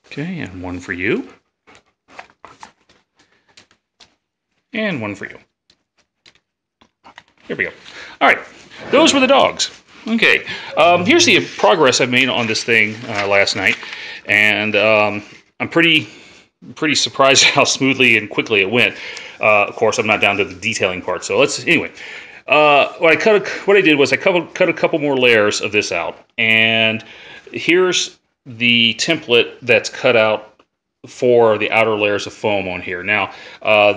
Okay, and one for you. And one for you. There we go. All right, those were the dogs. Okay, here's the progress I made on this thing last night, and I'm pretty surprised how smoothly and quickly it went. Of course, I'm not down to the detailing part, so anyway. What I did was I cut a couple more layers of this out, and here's the template that's cut out for the outer layers of foam on here. Now,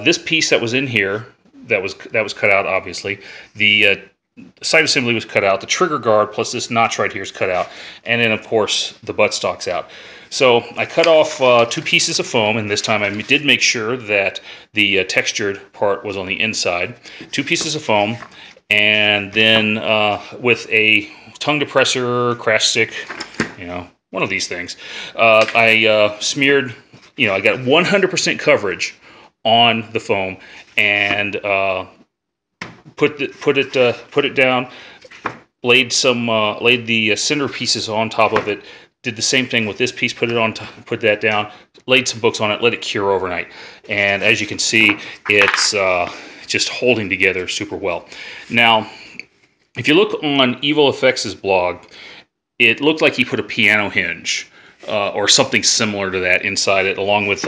this piece that was in here that was cut out, obviously. The side assembly was cut out. The trigger guard plus this notch right here is cut out, and then of course the buttstock's out. So I cut off 2 pieces of foam, and this time I did make sure that the textured part was on the inside. 2 pieces of foam, and then with a tongue depressor, crash stick, one of these things, I smeared. I got 100% coverage on the foam, and put it down. Laid the center pieces on top of it. Did the same thing with this piece. Put that down. Laid some books on it. Let it cure overnight. And as you can see, it's just holding together super well. Now, if you look on Evil Effects' blog, it looked like he put a piano hinge or something similar to that inside it, along with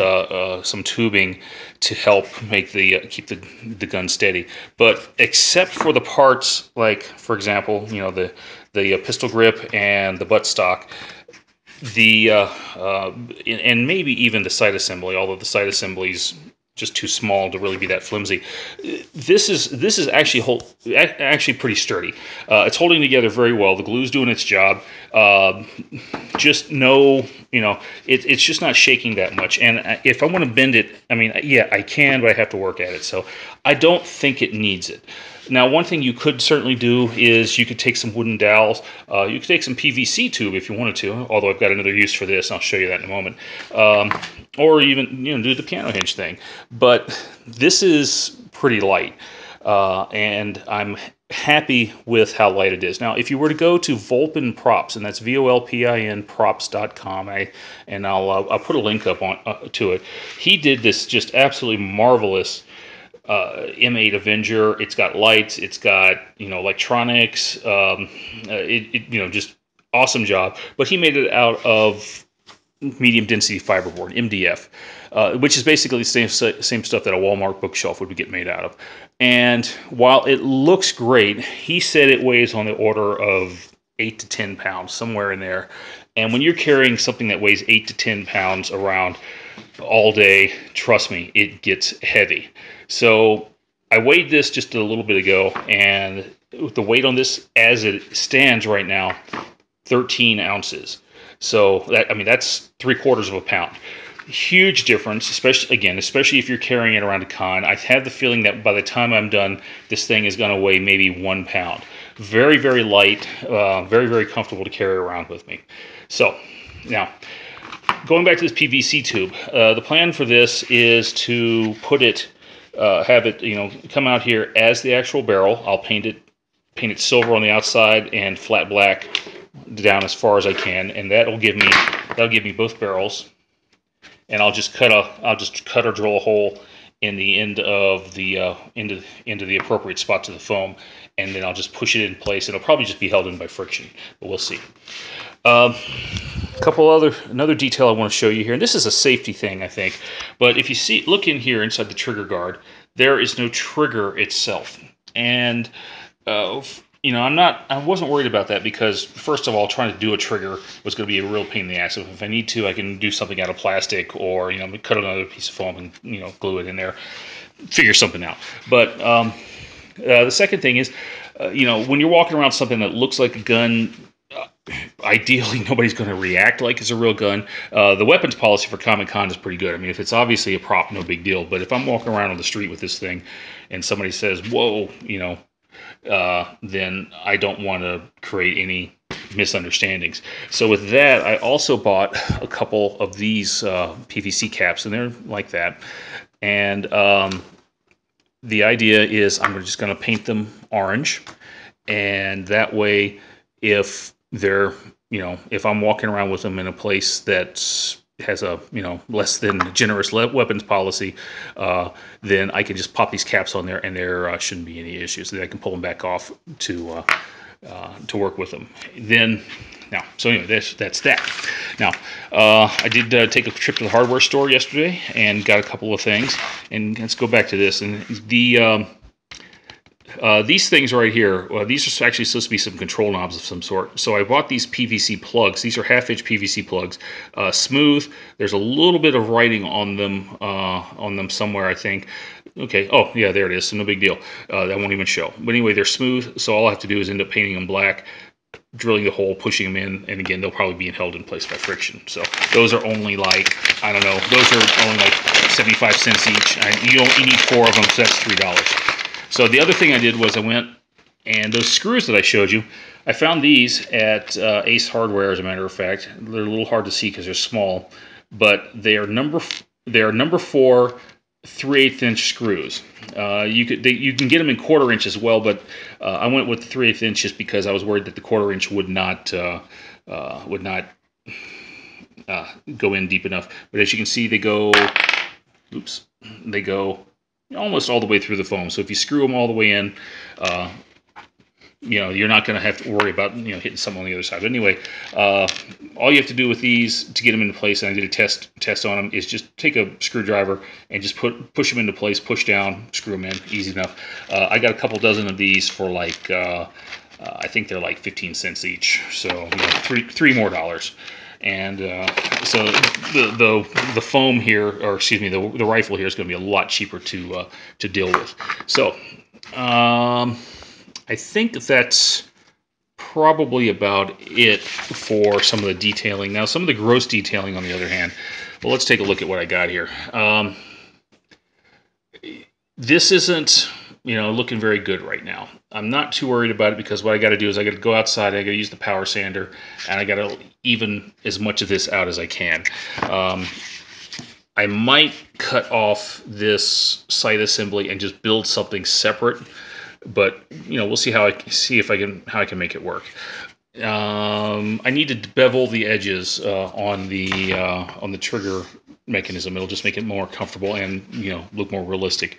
some tubing to help make keep the gun steady. But except for the parts, like for example, the pistol grip and the buttstock, and maybe even the sight assembly, although the sight assembly's just too small to really be that flimsy. This is actually pretty sturdy. It's holding together very well. The glue's doing its job. Just no, it's just not shaking that much. And if I want to bend it, I mean, yeah, I can, but I have to work at it. So I don't think it needs it. Now, one thing you could certainly do is you could take some wooden dowels. You could take some PVC tube if you wanted to, although I've got another use for this, and I'll show you that in a moment. Or even do the piano hinge thing. But this is pretty light, and I'm happy with how light it is. Now, if you were to go to Volpin Props, and that's VOLPIN props.com, and I'll put a link up to it. He did this just absolutely marvelous M8 Avenger. It's got lights, it's got electronics, just awesome job. But he made it out of medium density fiberboard, MDF, which is basically the same stuff that a Walmart bookshelf would get made out of. And while it looks great, he said it weighs on the order of 8 to 10 pounds, somewhere in there. And when you're carrying something that weighs 8 to 10 pounds around all day, trust me, it gets heavy. So I weighed this just a little bit ago, and the weight on this as it stands right now, 13 ounces. So that's 3/4 of a pound. Huge difference, especially if you're carrying it around a con. I have the feeling that by the time I'm done, this thing is going to weigh maybe 1 pound. Very, very light, very, very comfortable to carry around with me. So now, going back to this PVC tube, the plan for this is to put it, have it, come out here as the actual barrel. I'll paint it silver on the outside and flat black down as far as I can, and that'll give me both barrels. And I'll just cut or drill a hole in the end of the into the appropriate spot to the foam, and then I'll just push it in place. It'll probably just be held in by friction, but we'll see. Another detail I want to show you here, and this is a safety thing, I think, but if you look in here inside the trigger guard, there is no trigger itself. And I wasn't worried about that because, first of all, trying to do a trigger was going to be a real pain in the ass. If I need to, I can do something out of plastic, or cut another piece of foam and glue it in there, figure something out. But the second thing is, when you're walking around something that looks like a gun, ideally nobody's going to react like it's a real gun. The weapons policy for Comic-Con is pretty good. I mean, if it's obviously a prop, no big deal. But if I'm walking around on the street with this thing and somebody says, "Whoa," then I don't want to create any misunderstandings. So with that, I also bought a couple of these PVC caps, and they're like that. And the idea is I'm just going to paint them orange, and that way, if they're if I'm walking around with them in a place that's has a less than generous weapons policy, then I can just pop these caps on there, and there shouldn't be any issues. Then I can pull them back off to work with them. Then. Now, so anyway, that's that. Now, I did take a trip to the hardware store yesterday and got a couple of things. And let's go back to this. And these things right here, these are actually supposed to be some control knobs of some sort. So I bought these PVC plugs. These are half-inch PVC plugs, smooth. There's a little bit of writing on them somewhere, I think. Okay, oh yeah, there it is. So no big deal. That won't even show. But anyway, they're smooth. So all I have to do is end up painting them black, drilling the hole, pushing them in, and again, they'll probably be held in place by friction. So those are only like, I don't know, those are only like 75 cents each. You need 4 of them, so that's $3. So the other thing I did was I went, and those screws that I showed you, I found these at Ace Hardware, as a matter of fact. They're a little hard to see because they're small, but they are number 4 3/8 inch screws. You can get them in 1/4 inch as well, but I went with the 3/8 inch just because I was worried that the 1/4 inch would not go in deep enough. But as you can see, they go almost all the way through the foam. So if you screw them all the way in, you're not going to have to worry about hitting something on the other side. But anyway, all you have to do with these to get them into place, and I did a test on them, is just take a screwdriver and just push them into place, push down, screw them in, easy enough. I got a couple dozen of these for like I think they're like 15 cents each, so $3 more. And so the foam here, or excuse me, the rifle here is going to be a lot cheaper to deal with. So I think that's probably about it for some of the detailing. Now, some of the gross detailing, on the other hand, well, let's take a look at what I got here. This isn't, looking very good right now. I'm not too worried about it because what I got to do is I got to go outside, I got to use the power sander, and I got to even as much of this out as I can. I might cut off this sight assembly and just build something separate, but we'll see how I can make it work. I need to bevel the edges on the trigger mechanism. It'll just make it more comfortable and look more realistic.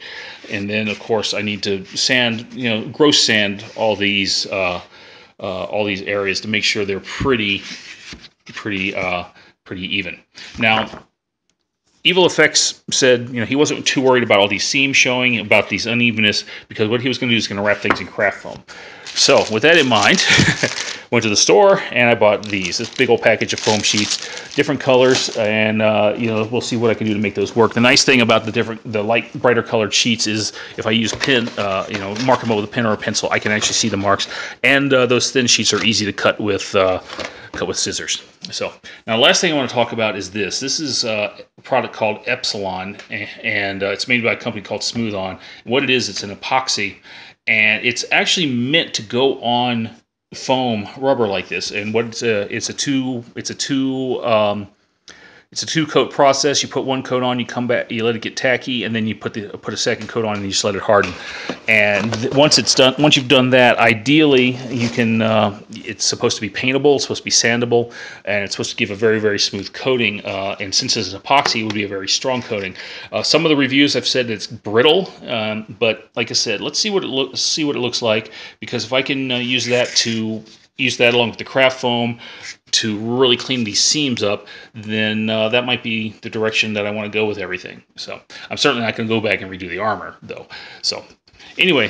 And then of course I need to sand, gross sand all these areas to make sure they're pretty even. Now, Evil Effects said, he wasn't too worried about all these seams showing, about these unevenness, because what he was going to do is going to wrap things in craft foam. So, with that in mind, went to the store and I bought this big old package of foam sheets, different colors, and we'll see what I can do to make those work. The nice thing about the light, brighter colored sheets is if I use mark them up with a pen or a pencil, I can actually see the marks, and those thin sheets are easy to cut with scissors. So now the last thing I want to talk about is this. This is a product called Epsilon, and it's made by a company called Smooth On. And what it is, it's an epoxy, and it's actually meant to go on foam rubber like this. And what it's a two-coat process. You put one coat on, you come back, you let it get tacky, and then you put a second coat on, and you just let it harden. And once you've done that, ideally you can. It's supposed to be paintable, it's supposed to be sandable, and it's supposed to give a very, very smooth coating. And since it's an epoxy, it would be a very strong coating. Some of the reviews have said it's brittle, but like I said, let's see what it looks like, because if I can use that along with the craft foam to really clean these seams up, then that might be the direction that I want to go with everything. So I'm certainly not going to go back and redo the armor, though. So anyway,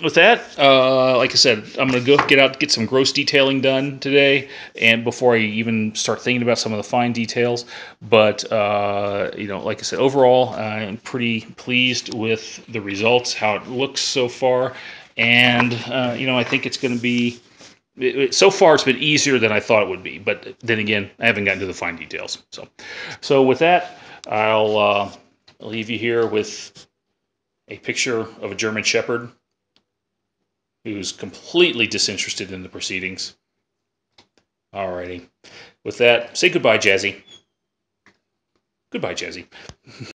with that, like I said, I'm going to go get some gross detailing done today, and before I even start thinking about some of the fine details. But like I said, overall, I'm pretty pleased with the results, how it looks so far, and I think it's going to be. So far, it's been easier than I thought it would be, but then again, I haven't gotten to the fine details. So with that, I'll leave you here with a picture of a German Shepherd who's completely disinterested in the proceedings. Alrighty. With that, say goodbye, Jazzy. Goodbye, Jazzy.